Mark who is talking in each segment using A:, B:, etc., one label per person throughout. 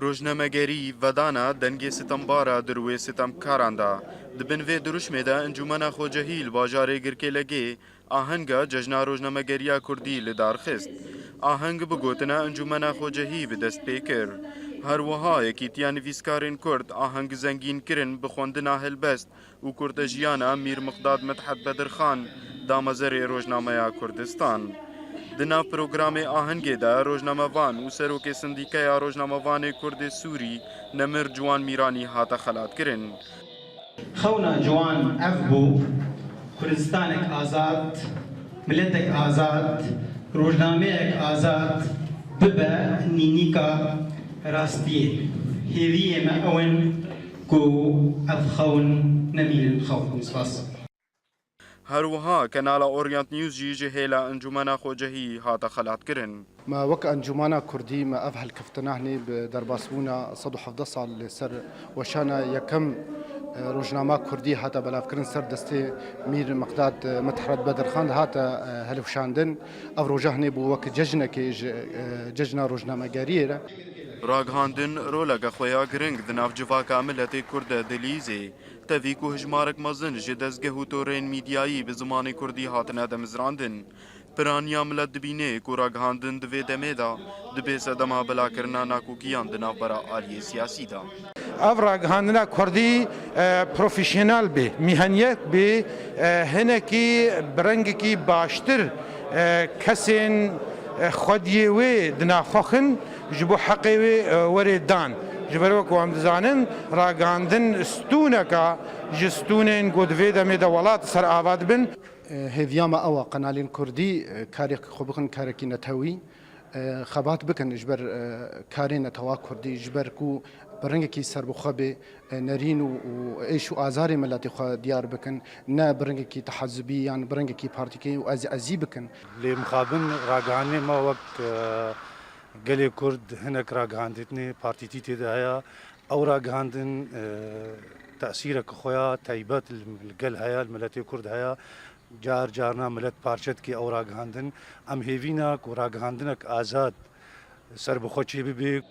A: روژنامەگەری ڤەدانە دەنگێ ستەمبارە دروێ ستەمکاراندا دبن vê duruşmê de Encûmena Xwecehî li bajarê Girkêlegê ahenga cejna rojnamegeriya Kurdî li dar xist. Aheng bi gotina Encûmena Xwecehî bi dest pê kir. Her wiha yekîtiya nivîskarên Kurd aheng zengîn kirin bi xwendina Hilbest û kurtejiyana Mîr Miqdad Medhed Bedirxan damezerê Rojnameya Kurdistan. Di nav programê ahengê de rojnamevan û serokê sindîkeya rojnamevanê Kurdê Sûrî Nemir Ciwan Mîranî hate xelatkirin.
B: Xewna ciwan ev bû Kurdistanek azad, milletek azad, rojnameyek azad bibe nînîka rastiyê. Hêviyê me ew in ku ev xewn nemînin xewn. Spas.
A: هەروەها کەناڵە ئۆریانت نیوز jî ji hêla Encûmena Xwecehî hate xelatkirin.
C: ما وەک ئەنجومانە کوردی مە ئەف هەلکەفتناهنێ بە دەرباسبوونا 117 ساڵ لەسەر وەشانە یەکەم ڕۆژنامە کوردی هاتە بەلافکردن سەر دەستێ میر مەقداد مەدحەد بەدرخان هاتە هەلوشاندن ئەو ڕۆژە هەنێ بوو وەک جەژنێکی جەژنا ڕۆژنامەگەریێرە.
A: راگهاندن roleka xwe ya giring di nav civaka milletê Kurd de dilîzê tevî ku hejmarek mezin ji dezgeh û torên mîdyayî bi zimanê Kurdî hatine demizrandin. Piraniya millet dibîne ku ragihandin di vê demê de dibe sedema bilakirina nakûkiyan di navbera aliyê siyasî de.
D: Ev ragihandina Kurdî profesyonel bê, mîheniyet bê hinekî bi rengekî baştir kesên xwediyê wê di naxwaxin ji bo heqê wê werê dan. Ji ber wek wan dizanin ragihandin stûneka ji stûnên ku di vê demê de welat ser ava dibin.
C: هێڤیامە ئەوە قەنالین کوردی کارێک خۆ بخن کارێکی نەتەوی خەبات بکەن ji ber karê netewa Kurdî ji ber ku bi rengekî serbixwe bê nerîn û êş û azarê milletê xwe diyar bikin ne bi rengekî tehezibî yan bi rengekî partîkî û ezî bikin.
E: Lê mixabin ragihandinê me wek gelê Kurd hinek ragihandîtinê partîtî têde heye ew ragihandin tesîreke xwe ya taybet li gel heye li milletê Kurd heye. Car carna millet parçetkî ew ragihandin em hêvîna ku ragihandinek azad serbixwe çê bibe.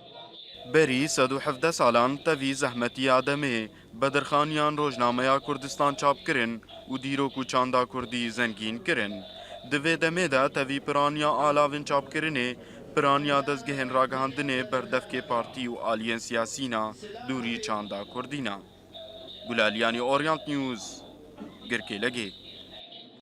A: Berî 117 salan tevî zehmetiya demê Bedirxaniyan Rojnameya Kurdistan çap kirin û dîrok û çanda Kurdî zengîn kirin. Di vê demê de tevî piraniya alavên çapkirinê piraniya dezgehên ragihandinê berdevkê partî û aliyên siyasîna dûrî çanda Kurdî ne. Gulalyanî Orient News Girkêlegê.